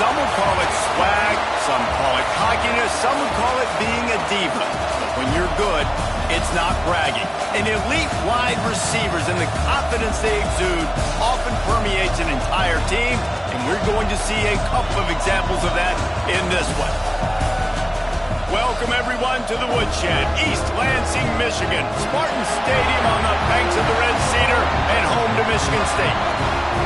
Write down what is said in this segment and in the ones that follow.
Some would call it swag, some call it cockiness, some would call it being a diva. But when you're good, it's not bragging. And elite wide receivers and the confidence they exude often permeates an entire team, and we're going to see a couple of examples of that in this one. Welcome, everyone, to the Woodshed, East Lansing, Michigan. Spartan Stadium on the banks of the Red Cedar and home to Michigan State.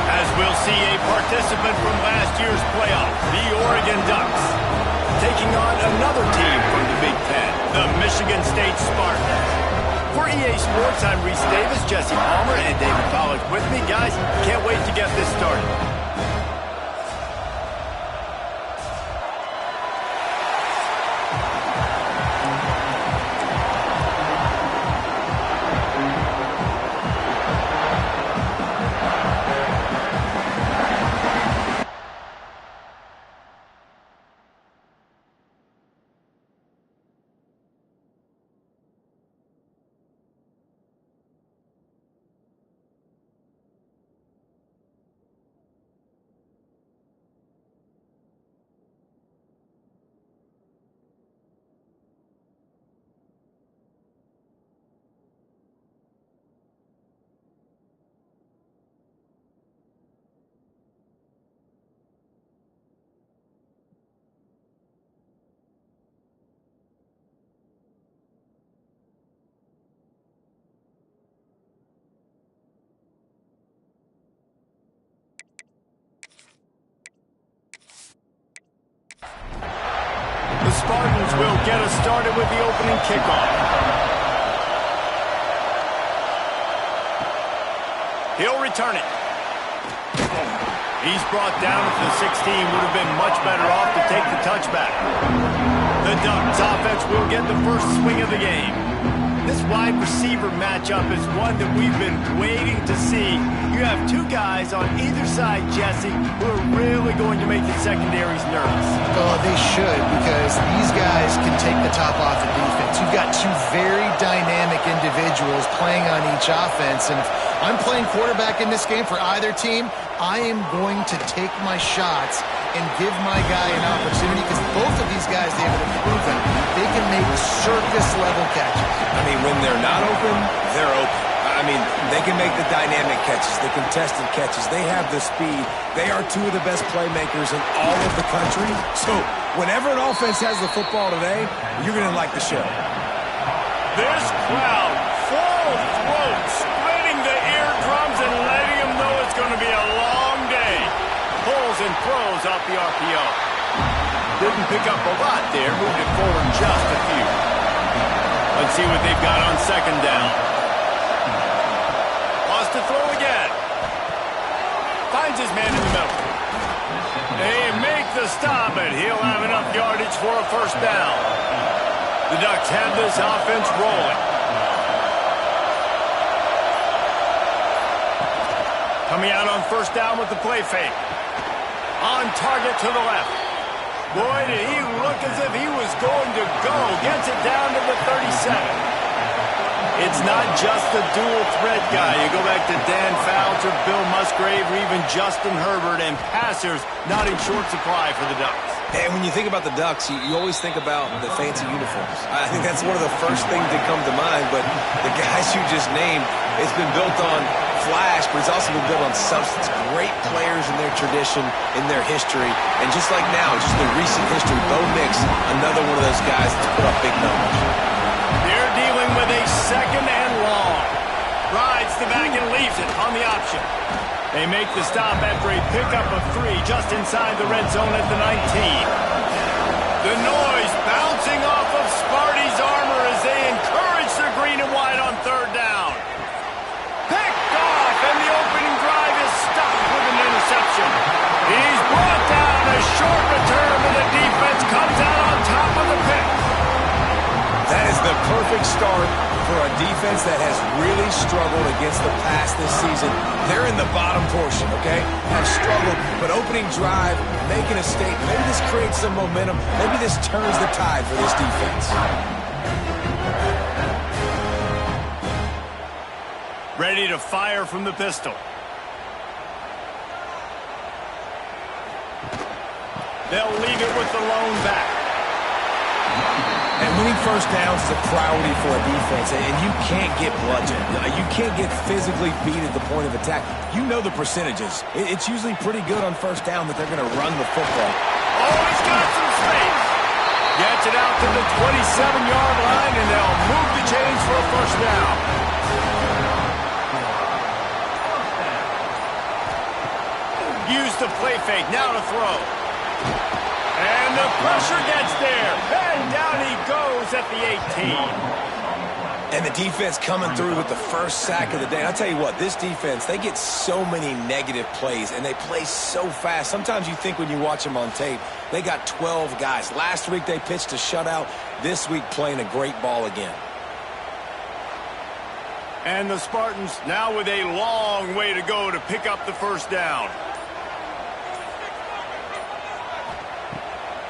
As we'll see a participant from last year's playoff, the Oregon Ducks, taking on another team from the Big Ten, the Michigan State Spartans. For EA Sports, I'm Reese Davis, Jesse Palmer, and David Pollack with me. Guys, can't wait to get this started. The Spartans will get us started with the opening kickoff. He'll return it. He's brought down at the 16. Would have been much better off to take the touchback. The Ducks offense will get the first swing of the game. This wide receiver matchup is one that we've been waiting to see. You have two guys on either side, Jesse, who are really going to make the secondaries nervous. Oh, they should, because these guys can take the top off the defense. You've got two very dynamic individuals playing on each offense, and if I'm playing quarterback in this game for either team, I am going to take my shots and give my guy an opportunity, because both of these guys, they have proven they can make circus-level catches. I mean, when they're not open, they're open. I mean, they can make the dynamic catches, the contested catches. They have the speed. They are two of the best playmakers in all of the country. So whenever an offense has the football today, you're going to like the show. This crowd, full throat, splitting the eardrums and letting them know it's going to be a long day. Pulls and throws off the RPO. Didn't pick up a lot there, moved it forward just a few. Let's see what they've got on second down. Lost to throw again. Finds his man in the middle. They make the stop, and he'll have enough yardage for a first down. The Ducks have this offense rolling. Coming out on first down with the play fake. On target to the left. Boy, did he look as if he was going to go. Gets it down to the 37. It's not just the dual threat guy. You go back to Dan Fouts or Bill Musgrave or even Justin Herbert, and passers not in short supply for the Ducks. And when you think about the Ducks, you always think about the fancy uniforms. I think that's one of the first things that come to mind, but the guys you just named, it's been built on flash, but it's also been built on substance. Great players in their tradition, in their history, and just like now, just the recent history, Bo Nix, another one of those guys that's put up big numbers. They're dealing with a second and long. Rides the back and leaves it on the option. They make the stop after a pickup of 3 just inside the red zone at the 19. The noise bouncing off of Sparty's armor as they encourage the green and white on third down. Picked off, and the opening drive is stopped with an interception. He's brought down. A short return, and the defense comes out on top of the pick. That is the perfect start for a defense that has really struggled against the pass this season. They're in the bottom portion, okay? Have struggled, but opening drive, making a statement. Maybe this creates some momentum. Maybe this turns the tide for this defense. Ready to fire from the pistol. They'll leave it with the lone back. And winning first downs is a priority for a defense, and you can't get bludgeoned. You can't get physically beat at the point of attack. You know the percentages. It's usually pretty good on first down that they're going to run the football. Oh, he's got some space. Gets it out to the 27-yard line, and they'll move the chains for a first down. Use the play fake, now to throw. And the pressure gets there. And down he goes at the 18. And the defense coming through with the first sack of the day. I'll tell you what, this defense, they get so many negative plays, and they play so fast. Sometimes you think when you watch them on tape, they got 12 guys. Last week they pitched a shutout. This week playing a great ball again. And the Spartans now with a long way to go to pick up the first down.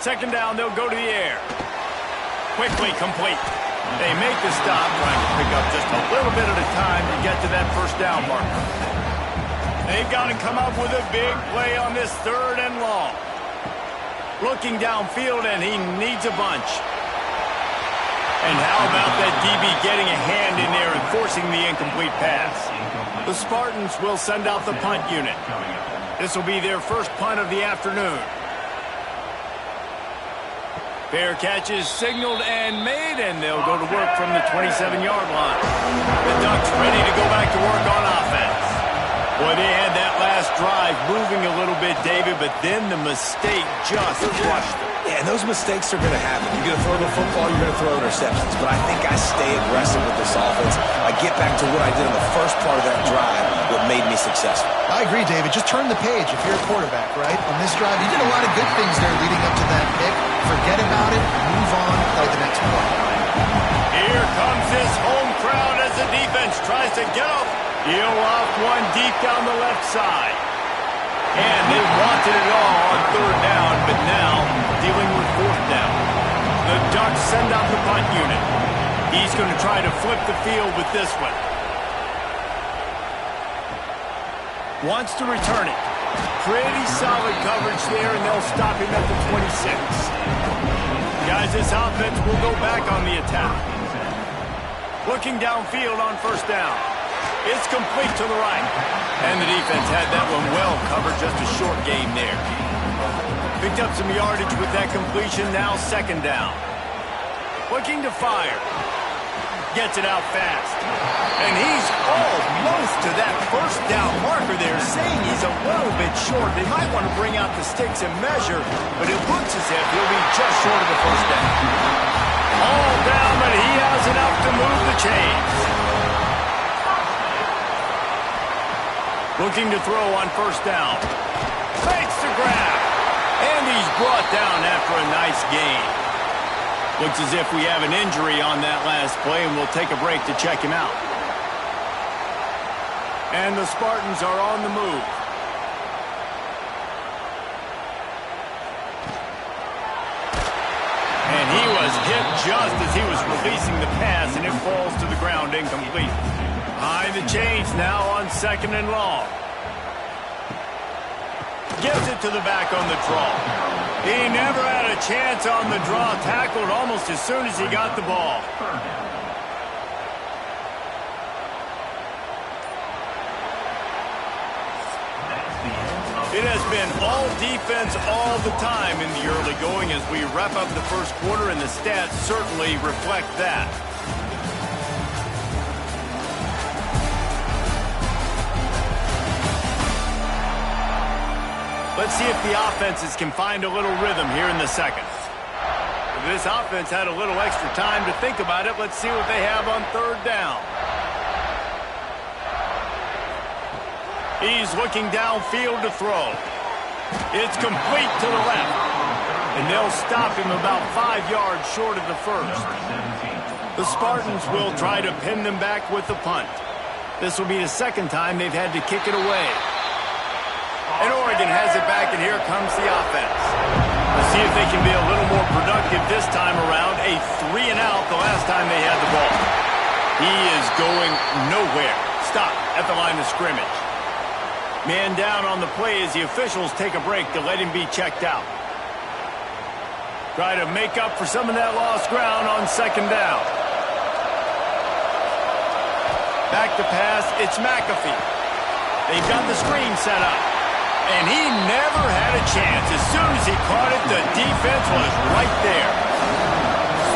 Second down, they'll go to the air. Quickly complete. They make the stop, trying to pick up just a little bit at a time to get to that first down marker. They've got to come up with a big play on this third and long. Looking downfield, and he needs a bunch. And how about that DB getting a hand in there and forcing the incomplete pass? The Spartans will send out the punt unit. This will be their first punt of the afternoon. Fair catch is signaled and made, and they'll go to work from the 27-yard line. The Ducks ready to go back to work on offense. Boy, they had that last drive moving a little bit, David, but then the mistake just crushed them. Yeah, and those mistakes are going to happen. You're going to throw the football, you're going to throw interceptions. But I think I stay aggressive with this offense. I get back to what I did in the first part of that drive, what made me successful. I agree, David. Just turn the page if you're a quarterback, right? On this drive, you did a lot of good things there leading up to that pick. Forget about it, move on, play the next play. Here comes this home crowd as the defense tries to get up. He'll off one deep down the left side. And they wanted it all on third down, but now dealing with fourth down. The Ducks send out the punt unit. He's going to try to flip the field with this one. Wants to return it. Pretty solid coverage there, and they'll stop him at the 26. Guys, this offense will go back on the attack. Looking downfield on first down. It's complete to the right. And the defense had that one well covered, just a short gain there. Picked up some yardage with that completion, now second down. Looking to fire. Gets it out fast. And he's almost to that first down marker there, saying he's a little bit short. They might want to bring out the sticks and measure, but it looks as if he'll be just short of the first down. All down, but he has enough to move the chains. Looking to throw on first down. Fakes the grab. And he's brought down after a nice gain. Looks as if we have an injury on that last play, and we'll take a break to check him out. And the Spartans are on the move. And he was hit just as he was releasing the pass, and it falls to the ground incomplete. Behind the chains now on second and long. Gives it to the back on the draw. He never had a chance on the draw. Tackled almost as soon as he got the ball. It has been all defense all the time in the early going as we wrap up the first quarter, and the stats certainly reflect that. Let's see if the offenses can find a little rhythm here in the second. If this offense had a little extra time to think about it, let's see what they have on third down. He's looking downfield to throw. It's complete to the left. And they'll stop him about 5 yards short of the first. The Spartans will try to pin them back with the punt. This will be the second time they've had to kick it away. And Oregon has it back, and here comes the offense. Let's see if they can be a little more productive this time around. A 3-and-out the last time they had the ball. He is going nowhere. Stop at the line of scrimmage. Man down on the play as the officials take a break to let him be checked out. Try to make up for some of that lost ground on second down. Back to pass, it's McAfee. They've got the screen set up. And he never had a chance. As soon as he caught it, the defense was right there.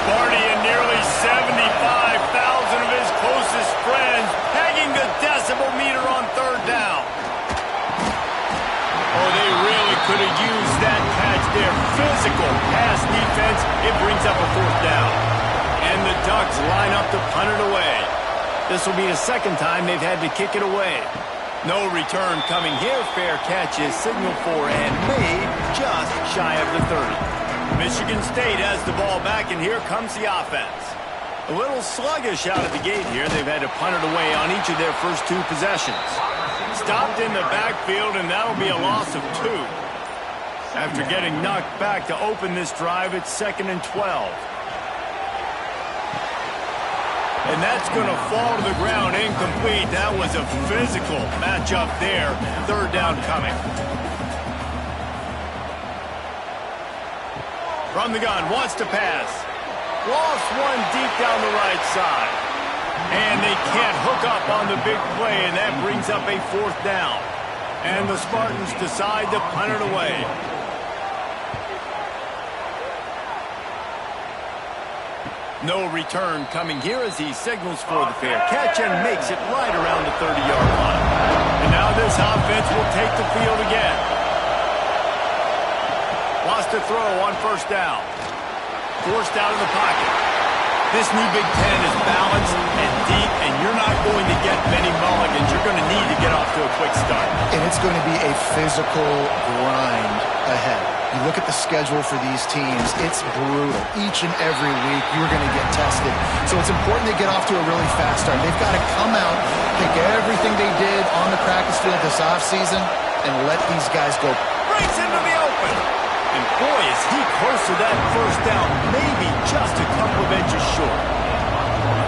Sparty and nearly 75,000 of his closest friends hanging the decibel meter on third down. Oh, they really could have used that patch there. Physical pass defense. It brings up a fourth down. And the Ducks line up to punt it away. This will be the second time they've had to kick it away. No return coming here. Fair catch is signaled for and made just shy of the 30. Michigan State has the ball back, and here comes the offense. A little sluggish out of the gate here. They've had to punt it away on each of their first two possessions. Stopped in the backfield, and that'll be a loss of 2. After getting knocked back to open this drive, it's 2nd and 12. And that's going to fall to the ground incomplete. That was a physical matchup there. Third down coming. From the gun, wants to pass. Lost one deep down the right side. And they can't hook up on the big play, and that brings up a fourth down. And the Spartans decide to punt it away. No return coming here as he signals for the fair catch and makes it right around the 30-yard line. And now this offense will take the field again. Wants to throw on first down. Forced out of the pocket. This new Big Ten is balanced and deep, and you're not going to get many mulligans. You're going to need to get off to a quick start. And it's going to be a physical grind ahead. You look at the schedule for these teams, it's brutal. Each and every week, you're going to get tested. So it's important to get off to a really fast start. They've got to come out, pick everything they did on the practice field this offseason, and let these guys go. Breaks into the open. And boy, is he close to that first down, maybe just a couple of inches short.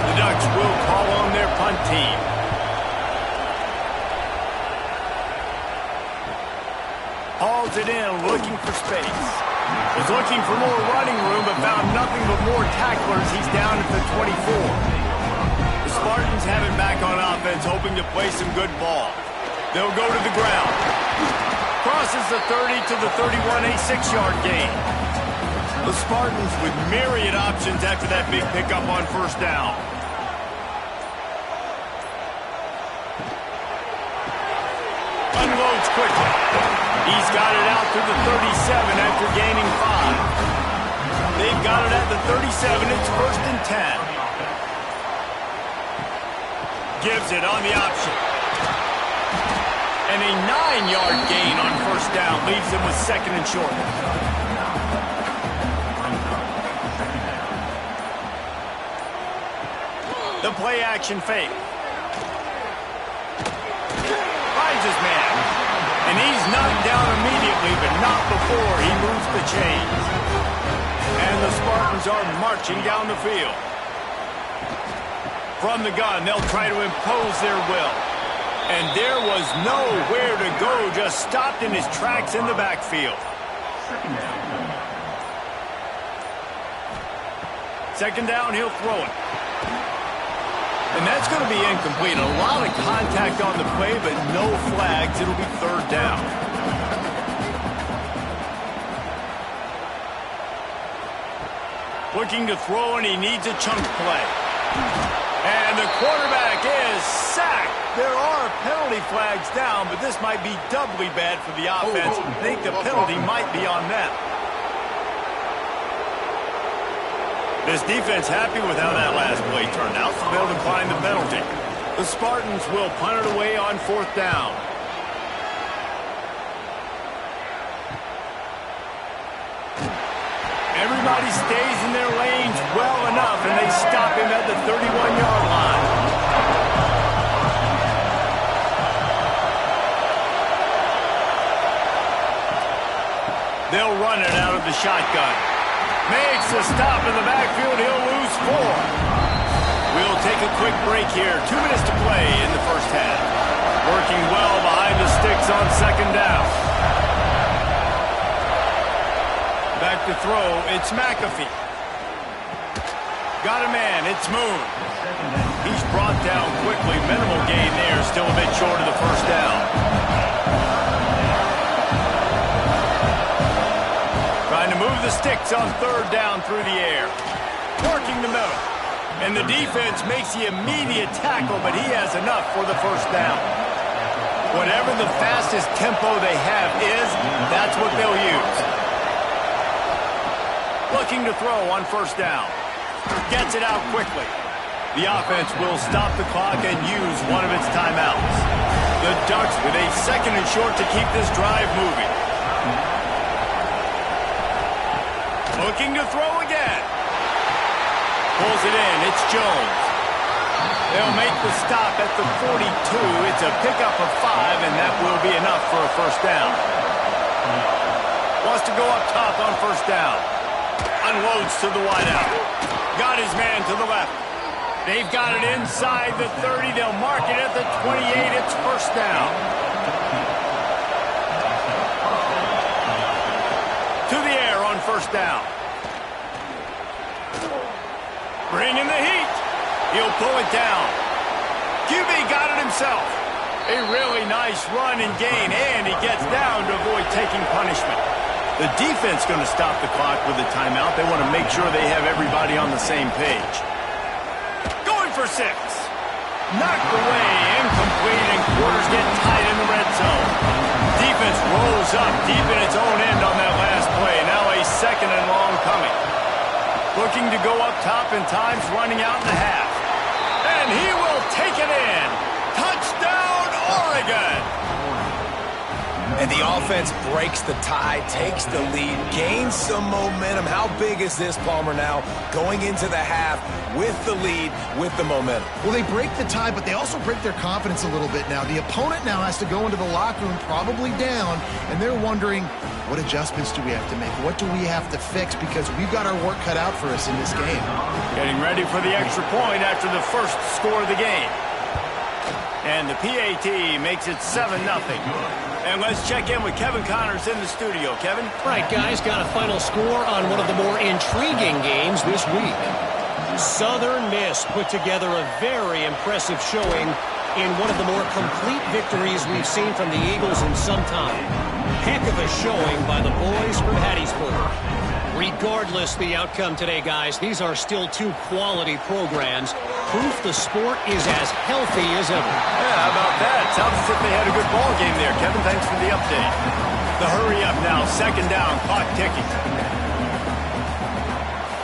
The Ducks will call on their punt team. Hauls it in, looking for space. Was looking for more running room, but found nothing but more tacklers. He's down at the 24. The Spartans have it back on offense, hoping to play some good ball. They'll go to the ground. Crosses the 30 to the 31, a 6-yard gain. The Spartans with myriad options after that big pickup on first down. Unloads quickly. He's got it out to the 37 after gaining 5. They've got it at the 37. It's 1st and 10. Gives it on the option. And a 9-yard gain on first down leaves him with 2nd and short. The play action fake. Finds his man. And he's knocked down immediately, but not before he moves the chains. And the Spartans are marching down the field. From the gun, they'll try to impose their will. And there was nowhere to go, just stopped in his tracks in the backfield. Second down, he'll throw it. And that's going to be incomplete. A lot of contact on the play, but no flags. It'll be third down. Looking to throw, and he needs a chunk play. And the quarterback is sacked. There are penalty flags down, but this might be doubly bad for the offense. I think the penalty might be on them. This defense happy with how that last play turned out, so they'll decline the penalty. The Spartans will punt it away on fourth down. Everybody stays in their lanes well enough, and they stop him at the 31-yard line. They'll run it out of the shotgun. Makes a stop in the backfield. He'll lose 4. We'll take a quick break here. 2 minutes to play in the first half. Working well behind the sticks on second down. Back to throw, it's McAfee. Got a man, it's Moon. He's brought down quickly. Minimal gain there, still a bit short of the first down. Trying to move the sticks on third down through the air. Working the middle. And the defense makes the immediate tackle, but he has enough for the first down. Whatever the fastest tempo they have is, that's what they'll use. Looking to throw on first down. Gets it out quickly. The offense will stop the clock and use one of its timeouts. The Ducks with a second and short to keep this drive moving. Looking to throw again. Pulls it in. It's Jones. They'll make the stop at the 42. It's a pickup of 5, and that will be enough for a first down. Wants to go up top on first down. Unloads to the wideout. Got his man to the left. They've got it inside the 30. They'll mark it at the 28. It's first down. To the air on first down. Bring in the heat. He'll pull it down. QB got it himself. A really nice run and gain, and he gets down to avoid taking punishment. The defense going to stop the clock with a timeout. They want to make sure they have everybody on the same page. Going for 6. Knocked away, incomplete, and quarters get tight in the red zone. Defense rolls up deep in its own end on that last play. Now a second and long coming. Looking to go up top, and time's running out in the half. And he will take it in. Touchdown, Oregon! And the offense breaks the tie, takes the lead, gains some momentum. How big is this, Palmer, now going into the half with the lead, with the momentum? Well, they break the tie, but they also break their confidence a little bit now. The opponent now has to go into the locker room probably down, and they're wondering, what adjustments do we have to make? What do we have to fix? Because we've got our work cut out for us in this game. Getting ready for the extra point after the first score of the game. And the PAT makes it 7-0. And let's check in with Kevin Connors in the studio. Kevin? All right, guys, got a final score on one of the more intriguing games this week. Southern Miss put together a very impressive showing in one of the more complete victories we've seen from the Eagles in some time. Heck of a showing by the boys from Hattiesburg. Regardless the outcome today, guys, these are still two quality programs. Proof the sport is as healthy as ever. Yeah, how about that? Sounds as if they had a good ball game there. Kevin, thanks for the update. The hurry up now, second down, clock ticking.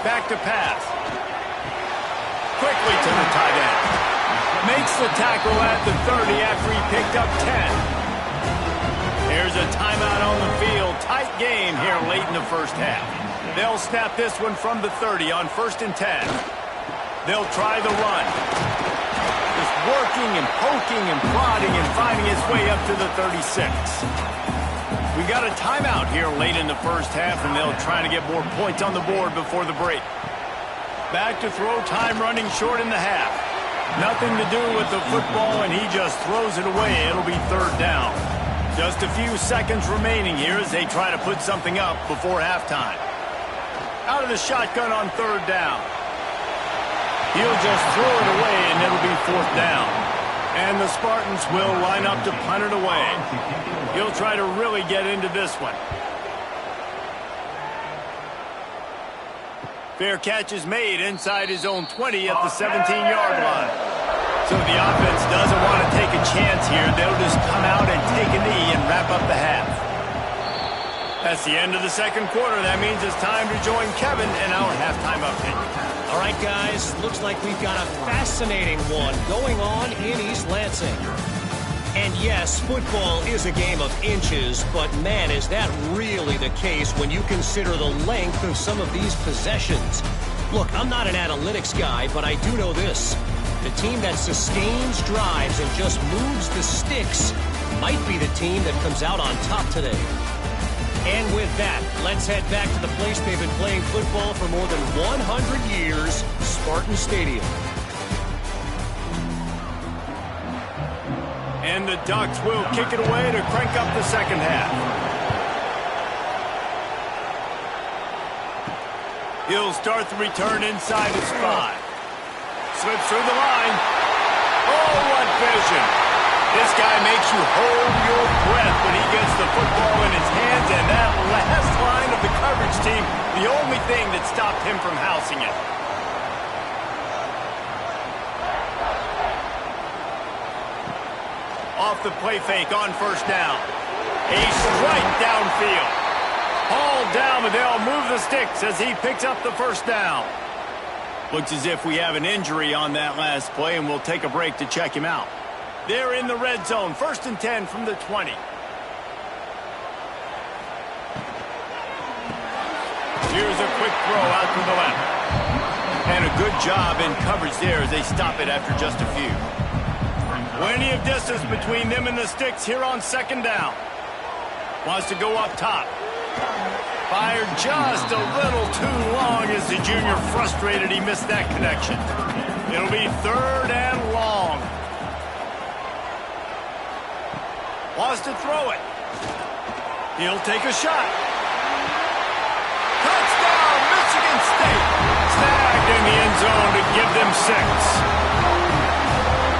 Back to pass. Quickly to the tight end. Makes the tackle at the 30 after he picked up 10. Here's a timeout on the field. Tight game here late in the first half. They'll snap this one from the 30 on 1st and 10. They'll try the run. Just working and poking and prodding and finding his way up to the 36. We got a timeout here late in the first half, and they'll try to get more points on the board before the break. Back to throw, time running short in the half. Nothing to do with the football, and he just throws it away. It'll be third down. Just a few seconds remaining here as they try to put something up before halftime. Out of the shotgun on third down. He'll just throw it away, and it'll be fourth down. And the Spartans will line up to punt it away. He'll try to really get into this one. Fair catch is made inside his own 20 at the 17-yard line. So the offense doesn't want to take a chance here. They'll just come out and take a knee and wrap up the half. That's the end of the second quarter. That means it's time to join Kevin in our halftime update. All right, guys, looks like we've got a fascinating one going on in East Lansing. And yes, football is a game of inches, but man, is that really the case when you consider the length of some of these possessions. Look, I'm not an analytics guy, but I do know this. The team that sustains drives and just moves the sticks might be the team that comes out on top today. And with that, let's head back to the place they've been playing football for more than 100 years, Spartan Stadium. And the Ducks will kick it away to crank up the second half. He'll start the return inside his 5. Slips through the line. Oh, what vision. This guy makes you hold your breath when he gets the football in his hands, and that last line of the coverage team, the only thing that stopped him from housing it. Off the play fake on first down. A strike downfield. Hauled down, but they'll move the sticks as he picks up the first down. Looks as if we have an injury on that last play, and we'll take a break to check him out. They're in the red zone, 1st and 10 from the 20. Here's a quick throw out to the left. And a good job in coverage there as they stop it after just a few. Plenty of distance between them and the sticks here on 2nd down. Wants to go up top. Fired just a little too long as the junior frustrated he missed that connection. It'll be 3rd and long. Wants to throw it. He'll take a shot. Touchdown, Michigan State. Snagged in the end zone to give them 6.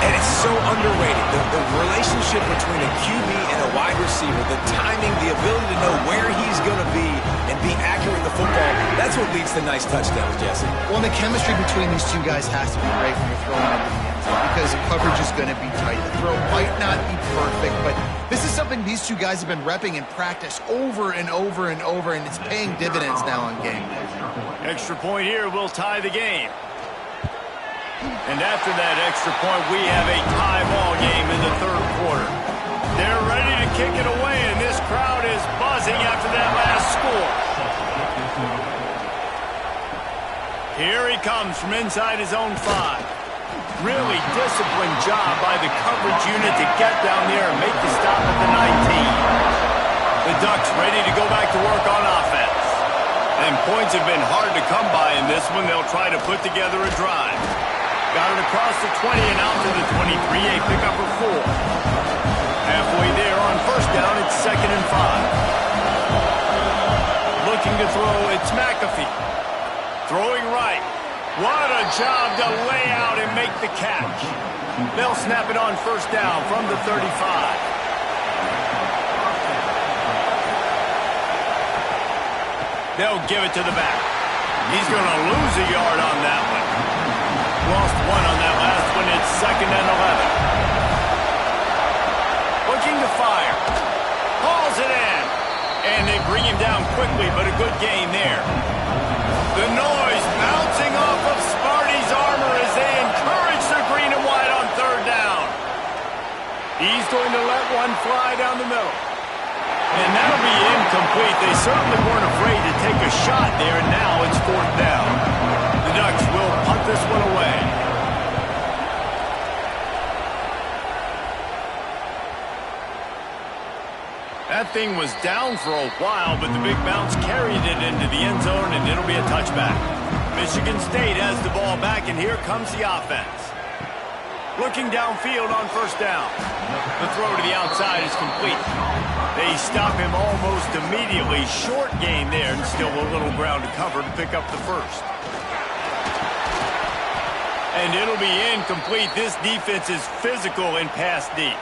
And it's so underrated. The relationship between a QB and a wide receiver, the timing, the ability to know where he's going to be and be accurate with the football, that's what leads to nice touchdowns, Jesse. Well, the chemistry between these two guys has to be great when you're throwing into the end zone because coverage is going to be tight. The throw might not be perfect, but this is something these two guys have been repping in practice over and over and over, and it's paying dividends now on game day. Extra point here will tie the game. And after that extra point, we have a tie ball game in the 3rd quarter. They're ready to kick it away, and this crowd is buzzing after that last score. Here he comes from inside his own 5. Really disciplined job by the coverage unit to get down there and make the stop at the 19. The Ducks ready to go back to work on offense. And points have been hard to come by in this one. They'll try to put together a drive. Got it across the 20 and out to the 23, a pickup of 4. Halfway there on 1st down, it's 2nd and 5. Looking to throw, it's McAfee. Throwing right. What a job to lay out and make the catch. They'll snap it on 1st down from the 35. They'll give it to the back. He's going to lose a yard on that one. Lost 1 on that last one. It's 2nd and 11. Looking to fire. Hauls it in. And they bring him down quickly, but a good gain there. The noise bouncing off of Sparty's armor as they encourage the green and white on 3rd down. He's going to let one fly down the middle. And that'll be incomplete. They certainly weren't afraid to take a shot there, and now it's 4th down. The Ducks will punt this one away. That thing was down for a while, but the big bounce carried it into the end zone, and it'll be a touchback. Michigan State has the ball back, and here comes the offense. Looking downfield on 1st down. The throw to the outside is complete. They stop him almost immediately. Short gain there, and still a little ground to cover to pick up the 1st. And it'll be incomplete. This defense is physical in pass deep.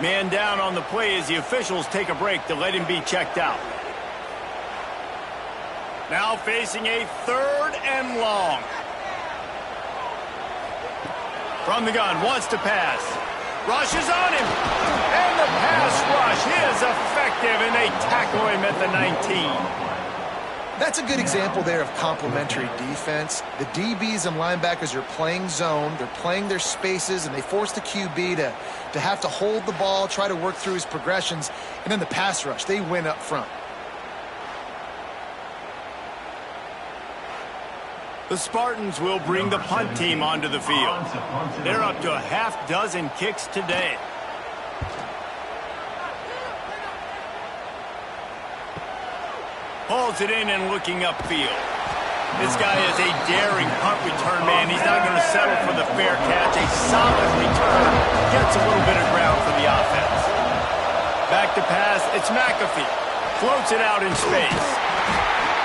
Man down on the play as the officials take a break to let him be checked out. Now facing a 3rd and long. From the gun, wants to pass. Rush is on him. And the pass rush is effective, and they tackle him at the 19. That's a good example there of complementary defense. The DBs and linebackers are playing zone. They're playing their spaces, and they force the QB to have to hold the ball, try to work through his progressions. And then the pass rush, they win up front. The Spartans will bring the punt team onto the field. They're up to a half dozen kicks today. Pulls it in and looking upfield. This guy is a daring punt return man. He's not going to settle for the fair catch. A solid return. Gets a little bit of ground for the offense. Back to pass. It's McAfee. Floats it out in space.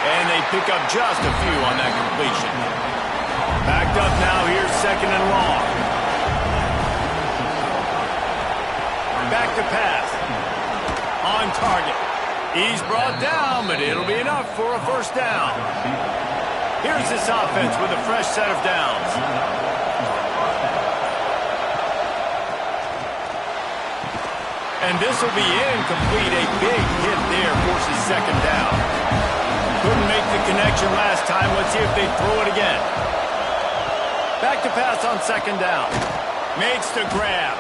And they pick up just a few on that completion. Backed up now, here's second and long. Back to pass. On target. He's brought down, but it'll be enough for a first down. Here's this offense with a fresh set of downs. And this will be incomplete. A big hit there forces second down. Couldn't make the connection last time. Let's see if they throw it again. Back to pass on second down. Makes the grab.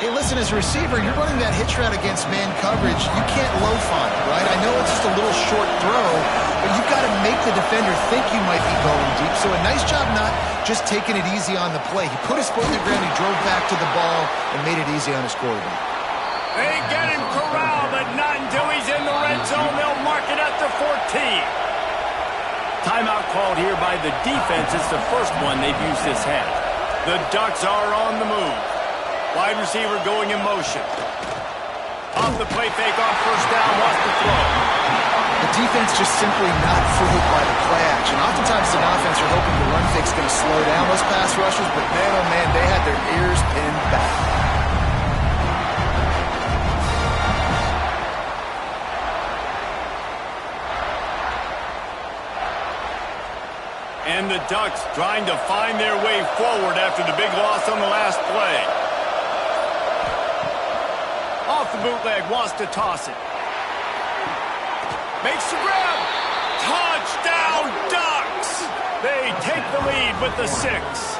Hey, listen, as a receiver, you're running that hitch route against man coverage. You can't loaf on it, right? I know it's just a little short throw, but you've got to make the defender think you might be going deep. So a nice job not just taking it easy on the play. He put his foot in the ground, he drove back to the ball, and made it easy on his quarterback. They get him corralled, but not until he's in the red zone. They'll mark it at the 14. Timeout called here by the defense. It's the first one they've used this half. The Ducks are on the move. Wide receiver going in motion. Off the play fake on first down, wants to throw. The defense just simply not fooled by the play action. Oftentimes the offense are hoping the run fake's going to slow down those pass rushers, but man, oh man, they had their ears pinned back. And the Ducks trying to find their way forward after the big loss on the last play. Off the bootleg, wants to toss it. Makes the grab. Touchdown, Ducks! They take the lead with the 6.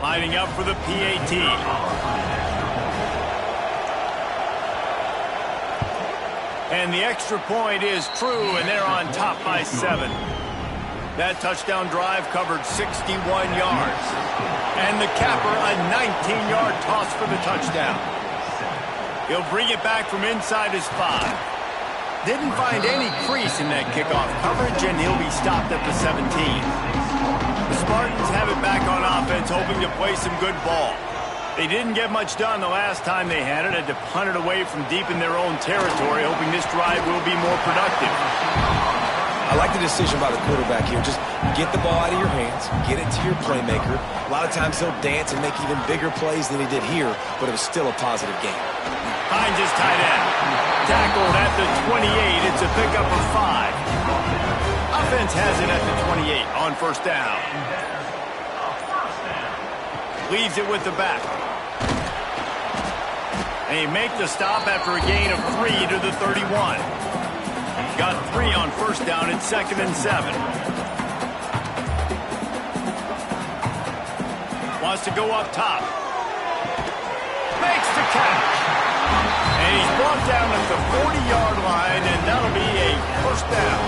Lining up for the PAT. And the extra point is true, and they're on top by 7. That touchdown drive covered 61 yards. And the capper, a 19-yard toss for the touchdown. He'll bring it back from inside his 5. Didn't find any crease in that kickoff coverage, and he'll be stopped at the 17. The Spartans have it back on offense, hoping to play some good ball. They didn't get much done the last time they had it. Had to punt it away from deep in their own territory, hoping this drive will be more productive. I like the decision by the quarterback here. Just get the ball out of your hands, get it to your playmaker. A lot of times he'll dance and make even bigger plays than he did here, but it was still a positive game. Hines is tight end. Tackled at the 28. It's a pickup of 5. Offense has it at the 28 on first down. Leaves it with the back. They make the stop after a gain of 3 to the 31. Got 3 on first down. It's 2nd and 7. Wants to go up top. Makes the catch. And he's brought down at the 40-yard line, and that'll be a first down.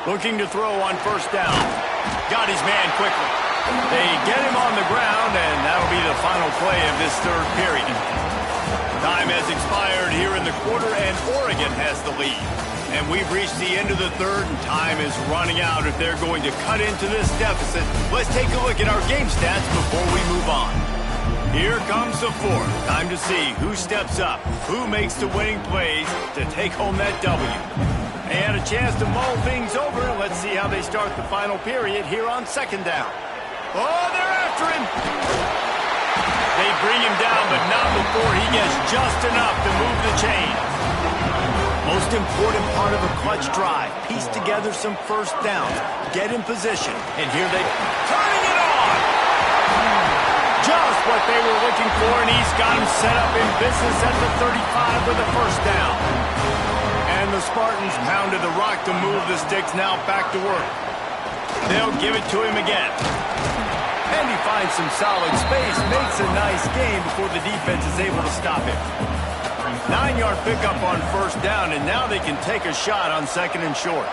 Looking to throw on first down. Got his man quickly. They get him on the ground, and that'll be the final play of this third period. Time has expired here in the quarter, and Oregon has the lead. And we've reached the end of the third, and time is running out if they're going to cut into this deficit. Let's take a look at our game stats before we move on. Here comes the fourth. Time to see who steps up, who makes the winning plays to take home that W. They had a chance to mull things over. Let's see how they start the final period here on second down. Oh, they're after him. They bring him down, but not before he gets just enough to move the chain. Most important part of a clutch drive. Piece together some first downs. Get in position. And here they turning it on. Just what they were looking for, and he's got him set up in business at the 35 with a first down. And the Spartans pounded the rock to move the sticks, now back to work. They'll give it to him again. And he finds some solid space, makes a nice gain before the defense is able to stop him. 9-yard pickup on first down, and now they can take a shot on 2nd and short.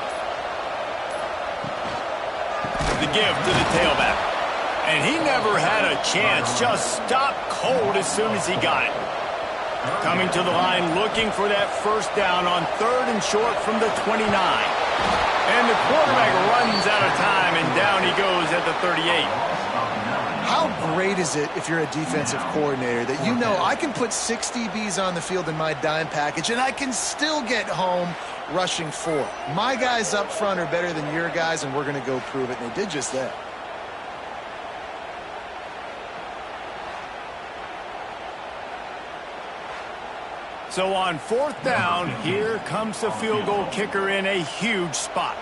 The give to the tailback. And he never had a chance. Just stopped cold as soon as he got it. Coming to the line, looking for that first down on 3rd and short from the 29. And the quarterback runs out of time, and down he goes at the 38. How great is it if you're a defensive coordinator that you know I can put 6 DBs on the field in my dime package and I can still get home rushing 4. My guys up front are better than your guys, and we're going to go prove it. And they did just that. So on 4th down, here comes the field goal kicker in a huge spot.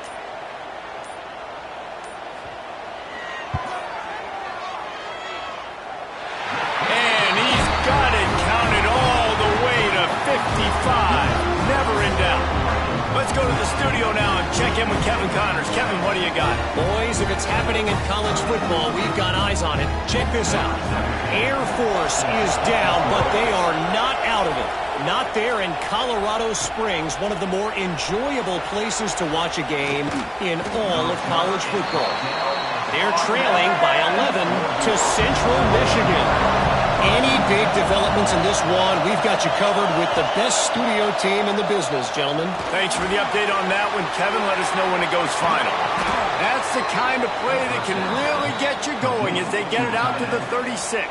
And he's got it counted all the way to 55. Never in doubt. Let's go to the studio now and check in with Kevin Connors. Kevin, what do you got? Boys, if it's happening in college football, we've got eyes on it. Check this out. Air Force is down, but they are not out of it. Not there in Colorado Springs, one of the more enjoyable places to watch a game in all of college football. They're trailing by 11 to Central Michigan. Any big developments in this one, we've got you covered with the best studio team in the business, gentlemen. Thanks for the update on that one, Kevin. Let us know when it goes final. That's the kind of play that can really get you going as they get it out to the 36.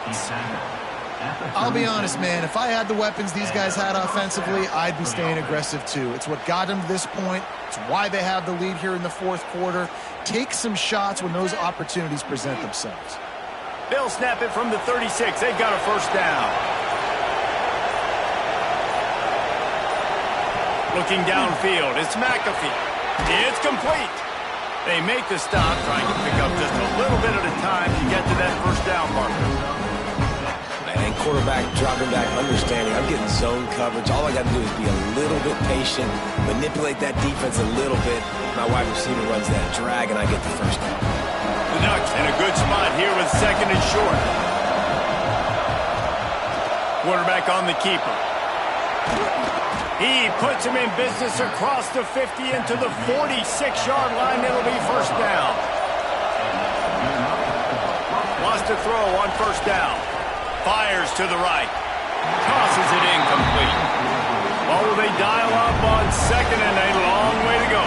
I'll be honest, man. If I had the weapons these guys had offensively, I'd be staying aggressive too. It's what got them to this point. It's why they have the lead here in the 4th quarter. Take some shots when those opportunities present themselves. They'll snap it from the 36. They've got a first down. Looking downfield, it's McAfee. It's complete. They make the stop, trying to pick up just a little bit at a time to get to that first down marker. And quarterback dropping back, understanding I'm getting zone coverage. All I got to do is be a little bit patient, manipulate that defense a little bit. My wide receiver runs that drag, and I get the first down. The Ducks in a good spot here with 2nd and short. Quarterback on the keeper. He puts him in business across the 50 into the 46-yard line. It'll be first down. Lost a throw on first down. Fires to the right. Tosses it incomplete. Well, will they dial up on 2nd and a long way to go?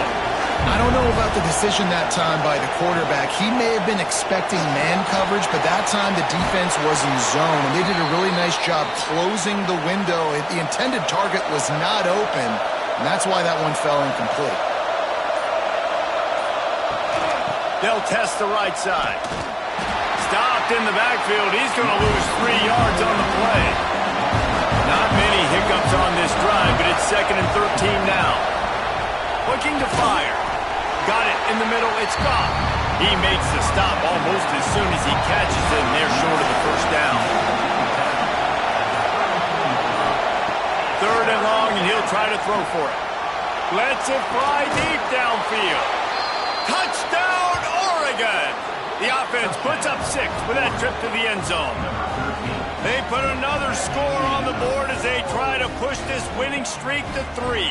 I don't know about the decision that time by the quarterback. He may have been expecting man coverage, but that time the defense was in zone, and they did a really nice job closing the window. The intended target was not open, and that's why that one fell incomplete. They'll test the right side. Stopped in the backfield. He's going to lose 3 yards on the play. Not many hiccups on this drive, but it's 2nd and 13 now. Looking to fire. Got it in the middle. It's gone. He makes the stop almost as soon as he catches it, and they're short of the first down. 3rd and long, and he'll try to throw for it. Lets it fly deep downfield. Touchdown, Oregon! The offense puts up 6 with that trip to the end zone. They put another score on the board as they try to push this winning streak to 3.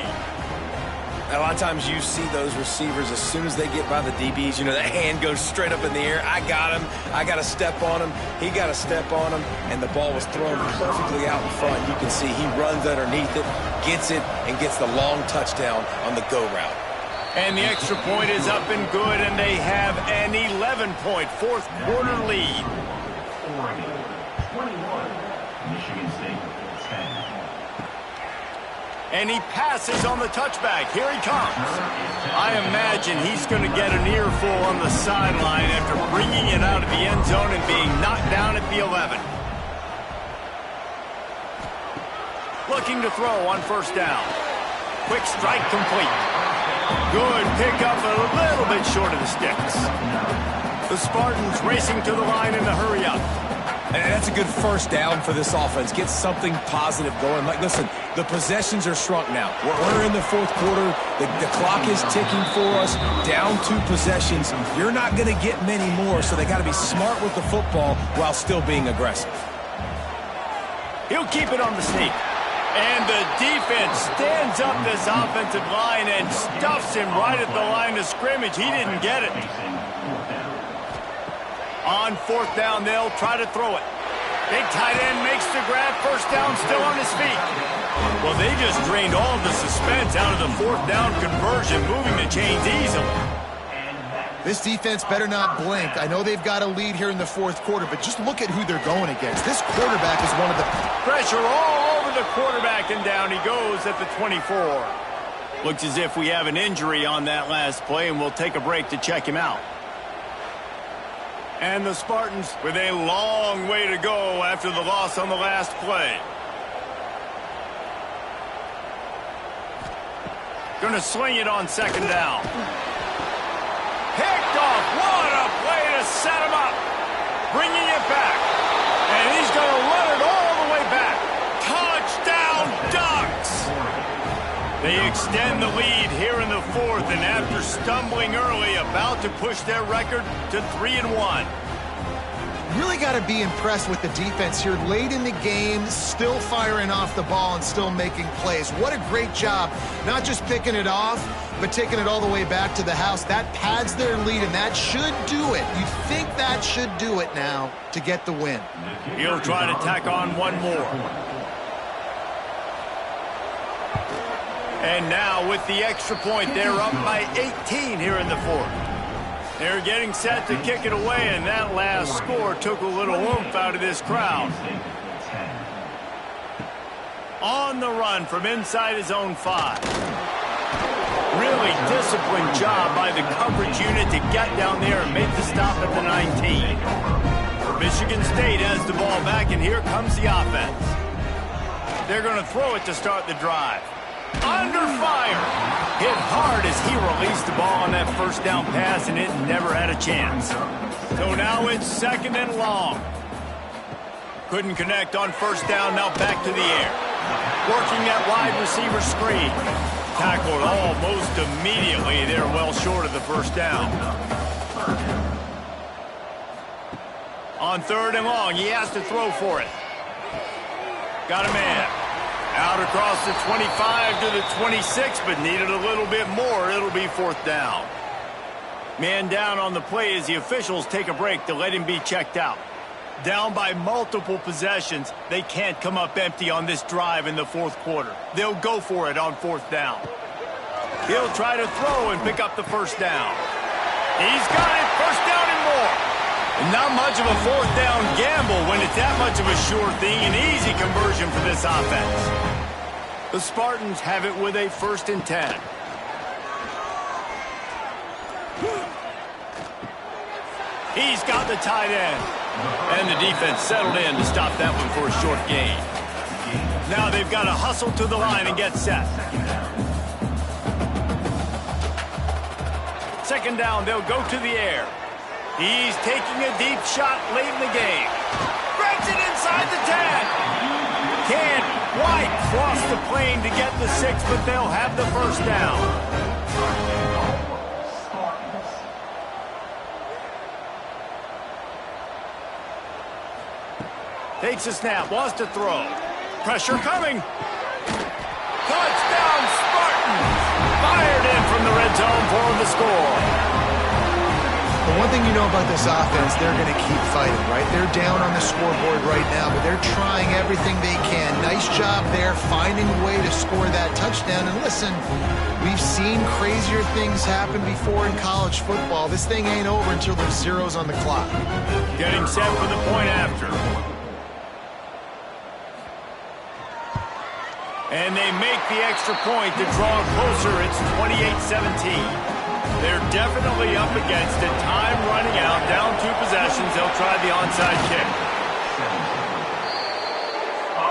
A lot of times you see those receivers, as soon as they get by the DBs, you know, that hand goes straight up in the air. I got him. I got to step on him. He got to step on him. And the ball was thrown perfectly out in front. You can see he runs underneath it, gets it, and gets the long touchdown on the go route. And the extra point is up and good, and they have an 11-point 4th quarter lead. Oregon, 21, Michigan State, 10. And he passes on the touchback. Here he comes. I imagine he's going to get an earful on the sideline after bringing it out of the end zone and being knocked down at the 11. Looking to throw on first down. Quick strike complete. Good pickup, a little bit short of the sticks. The Spartans racing to the line in the hurry up. And that's a good first down for this offense. Get something positive going. Like, listen, the possessions are shrunk now. We're in the 4th quarter. The clock is ticking for us. Down 2 possessions. You're not going to get many more, so they got to be smart with the football while still being aggressive. He'll keep it on the sneak. And the defense stands up this offensive line and stuffs him right at the line of scrimmage. He didn't get it. On fourth down, they'll try to throw it. Big tight end makes the grab. First down, still on his feet. Well, they just drained all the suspense out of the fourth down conversion, moving the chains easily. This defense better not blink. I know they've got a lead here in the fourth quarter, but just look at who they're going against. This quarterback is one of the... Pressure all over the quarterback, and down he goes at the 24. Looks as if we have an injury on that last play, and we'll take a break to check him out. And the Spartans with a long way to go after the loss on the last play. Gonna sling it on second down. Picked off. What a play to set him up. Bringing it back. And he's gonna run it all the way back. Touchdown, Ducks! They extend the lead here in the fourth, and after stumbling early, about to push their record to 3-1. Really got to be impressed with the defense here late in the game, still firing off the ball and still making plays. What a great job, not just picking it off, but taking it all the way back to the house. That pads their lead, and that should do it. You think that should do it now to get the win. He'll try to tack on one more. And now with the extra point, they're up by 18 here in the fourth. They're getting set to kick it away, and that last score took a little oomph out of this crowd. On the run from inside his own 5. Really disciplined job by the coverage unit to get down there and make the stop at the 19. Michigan State has the ball back, and here comes the offense. They're going to throw it to start the drive. Under fire. Hit hard as he released the ball on that first down pass, and it never had a chance. So now it's second and long. Couldn't connect on first down, now back to the air. Working that wide receiver screen. Tackled almost immediately. They're well short of the first down. On third and long, he has to throw for it. Got a man. Out across the 25 to the 26, but needed a little bit more. It'll be fourth down. Man down on the play as the officials take a break to let him be checked out. Down by multiple possessions, they can't come up empty on this drive in the fourth quarter. They'll go for it on fourth down. He'll try to throw and pick up the first down. He's got it, first down and more. Not much of a fourth down gamble when it's that much of a sure thing, an easy conversion for this offense. The Spartans have it with a 1st and 10. He's got the tight end. And the defense settled in to stop that one for a short gain. Now they've got to hustle to the line and get set. Second down, they'll go to the air. He's taking a deep shot late in the game. Breaks it inside the 10. Can't quite cross the plane to get the 6, but they'll have the first down. Takes a snap, wants to throw. Pressure coming. Touchdown, Spartans! Fired in from the red zone for the score. The one thing you know about this offense, they're going to keep fighting, right? They're down on the scoreboard right now, but they're trying everything they can. Nice job there, finding a way to score that touchdown. And listen, we've seen crazier things happen before in college football. This thing ain't over until there's zeros on the clock. Getting set for the point after. And they make the extra point to draw closer. It's 28-17. They're definitely up against it. Time running out. Down 2 possessions. They'll try the onside kick.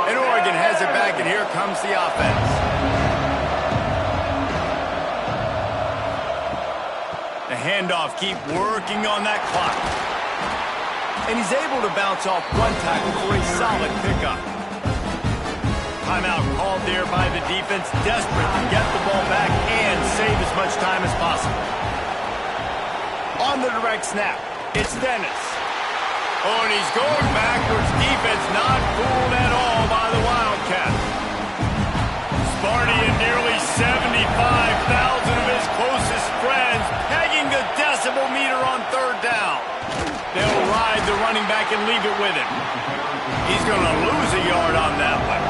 And Oregon has it back, and here comes the offense. The handoff, keep working on that clock. And he's able to bounce off one tackle for a solid pickup. Timeout called there by the defense, desperate to get the ball back and save as much time as possible. On the direct snap, it's Dennis. Oh, and he's going backwards. Defense not fooled at all by the Wildcats. Sparty and nearly 75,000 of his closest friends pegging the decibel meter on third down. They'll ride the running back and leave it with him. He's going to lose a yard on that one.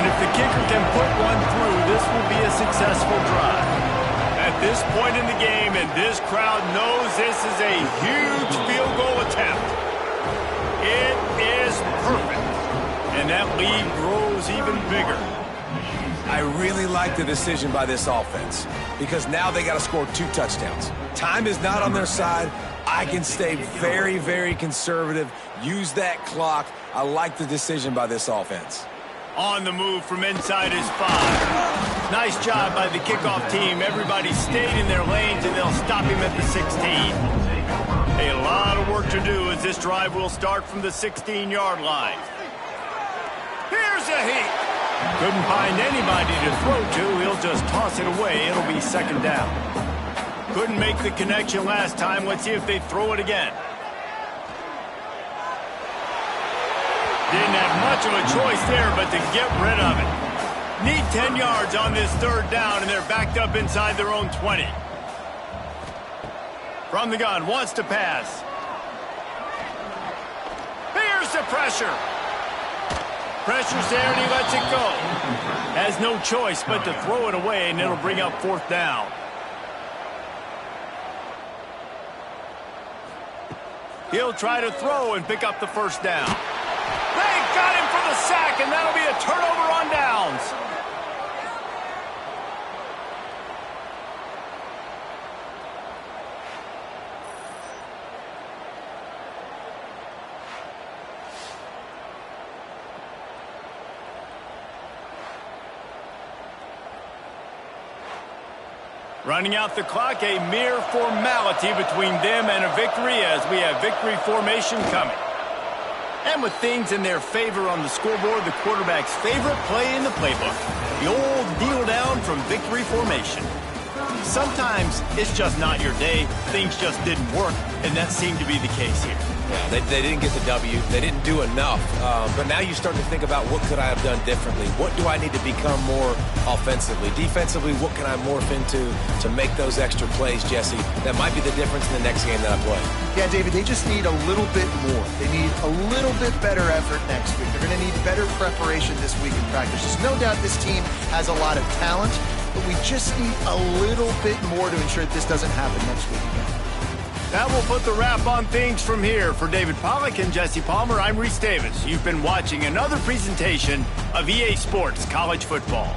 And if the kicker can put one through, this will be a successful drive. At this point in the game, and this crowd knows this is a huge field goal attempt. It is perfect. And that lead grows even bigger. I really like the decision by this offense because now they got to score 2 touchdowns. Time is not on their side. I can stay very, very conservative, use that clock. I like the decision by this offense. On the move from inside his 5. Nice job by the kickoff team. Everybody stayed in their lanes, and they'll stop him at the 16. A lot of work to do as this drive will start from the 16-yard line. Here's a heat. Couldn't find anybody to throw to. He'll just toss it away. It'll be second down. Couldn't make the connection last time. Let's see if they throw it again. Didn't have much of a choice there but to get rid of it. Need 10 yards on this third down, and they're backed up inside their own 20. From the gun, wants to pass. Here's the pressure. Pressure's there, and he lets it go. Has no choice but to throw it away, and it'll bring up 4th down. He'll try to throw and pick up the first down. They got him for the sack, and that'll be a turnover on downs. Running out the clock, a mere formality between them and a victory as we have victory formation coming. And with things in their favor on the scoreboard, the quarterback's favorite play in the playbook, the old kneel down from victory formation. Sometimes it's just not your day. Things just didn't work, and that seemed to be the case here. Yeah, they didn't get the W. They didn't do enough. But now you start to think about what could I have done differently? What do I need to become more offensively? Defensively, what can I morph into to make those extra plays, Jesse? That might be the difference in the next game that I play. Yeah, David, they just need a little bit more. They need a little bit better effort next week. They're going to need better preparation this week in practice. There's no doubt this team has a lot of talent, but we just need a little bit more to ensure that this doesn't happen next week again. That will put the wrap on things from here. For David Pollack and Jesse Palmer, I'm Reese Davis. You've been watching another presentation of EA Sports College Football.